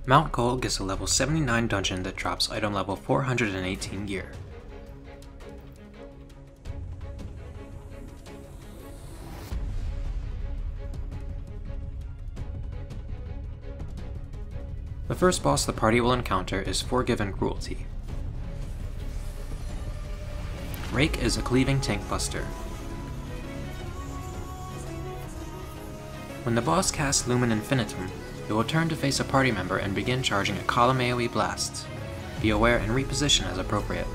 Mount Gulg is a level 79 dungeon that drops item level 418 gear. The first boss the party will encounter is Forgiven Cruelty. Rake is a cleaving tank buster. When the boss casts Lumen Infinitum, it will turn to face a party member and begin charging a column AoE blast. Be aware and reposition as appropriate.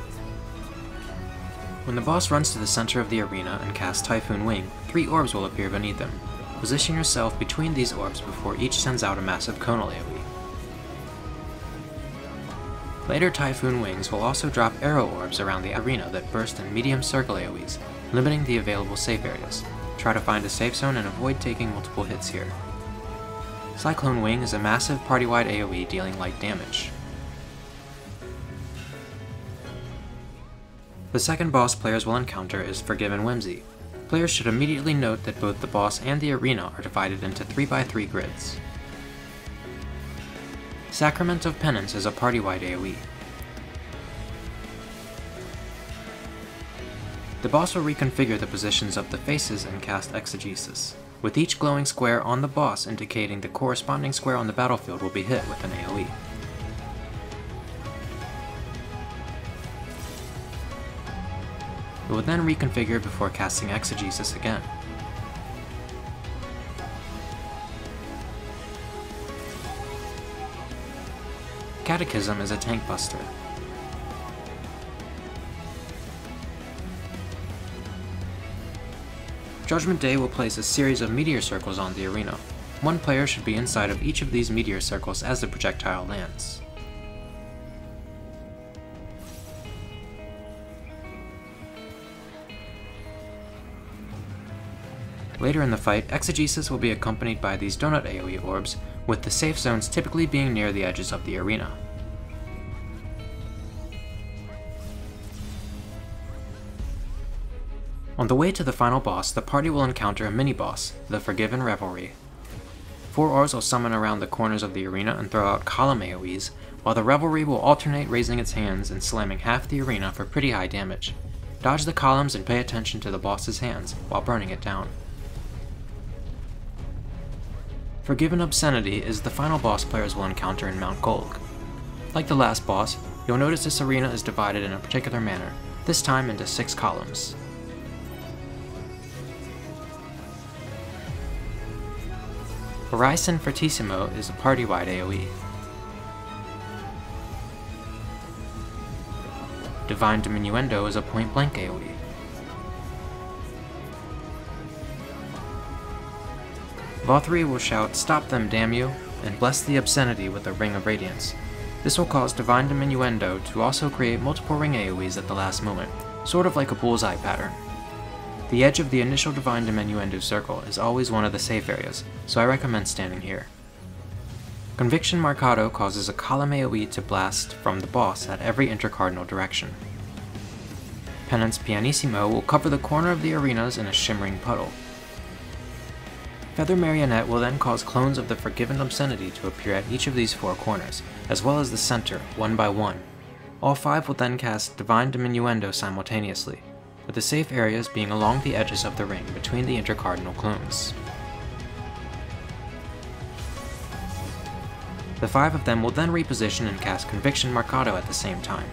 When the boss runs to the center of the arena and casts Typhoon Wing, 3 orbs will appear beneath him. Position yourself between these orbs before each sends out a massive conal AoE. Later Typhoon Wings will also drop arrow orbs around the arena that burst in medium circle AoEs, limiting the available safe areas. Try to find a safe zone and avoid taking multiple hits here. Cyclone Wing is a massive party-wide AoE dealing light damage. The second boss players will encounter is Forgiven Whimsy. Players should immediately note that both the boss and the arena are divided into 3x3 grids. Sacrament of Penance is a party-wide AoE. The boss will reconfigure the positions of the faces and cast Exegesis, with each glowing square on the boss indicating the corresponding square on the battlefield will be hit with an AoE. It will then reconfigure before casting Exegesis again. Catechism is a tank buster. Judgment Day will place a series of meteor circles on the arena. One player should be inside of each of these meteor circles as the projectile lands. Later in the fight, Exegesis will be accompanied by these donut AoE orbs, with the safe zones typically being near the edges of the arena. On the way to the final boss, the party will encounter a mini-boss, the Forgiven Revelry. 4 orbs will summon around the corners of the arena and throw out column AoEs, while the Revelry will alternate raising its hands and slamming half the arena for pretty high damage. Dodge the columns and pay attention to the boss's hands while burning it down. Forgiven Obscenity is the final boss players will encounter in Mount Gulg. Like the last boss, you'll notice this arena is divided in a particular manner, this time into 6 columns. Horizon Fortissimo is a party-wide AoE. Divine Diminuendo is a point-blank AoE. Vothri will shout, "Stop them, damn you," and bless the Obscenity with a Ring of Radiance. This will cause Divine Diminuendo to also create multiple ring AoEs at the last moment, sort of like a bullseye pattern. The edge of the initial Divine Diminuendo circle is always one of the safe areas, so I recommend standing here. Conviction Marcato causes a column AoE to blast from the boss at every intercardinal direction. Penance Pianissimo will cover the corner of the arenas in a shimmering puddle. Feather Marionette will then cause clones of the Forgiven Obscenity to appear at each of these 4 corners, as well as the center, one by one. All 5 will then cast Divine Diminuendo simultaneously, with the safe areas being along the edges of the ring between the intercardinal clones. The 5 of them will then reposition and cast Conviction Marcato at the same time,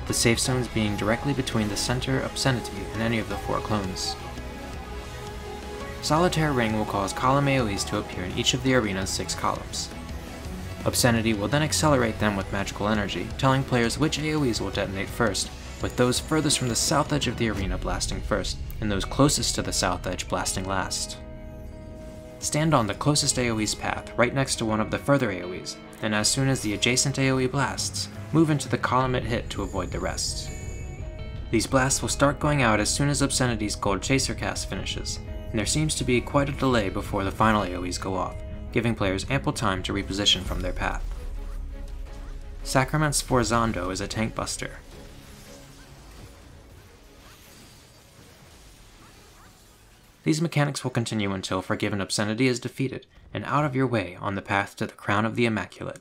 the safe zones being directly between the center, Obscenity, and any of the 4 clones. Solitaire Ring will cause column AoEs to appear in each of the arena's 6 columns. Obscenity will then accelerate them with magical energy, telling players which AoEs will detonate first, with those furthest from the south edge of the arena blasting first, and those closest to the south edge blasting last. Stand on the closest AoE's path, right next to one of the further AoEs, and as soon as the adjacent AoE blasts, move into the column it hit to avoid the rest. These blasts will start going out as soon as Obscenity's Gold Chaser cast finishes, and there seems to be quite a delay before the final AoEs go off, giving players ample time to reposition from their path. Sacrament Sforzando is a tank buster. These mechanics will continue until Forgiven Obscenity is defeated and out of your way on the path to the Crown of the Immaculate.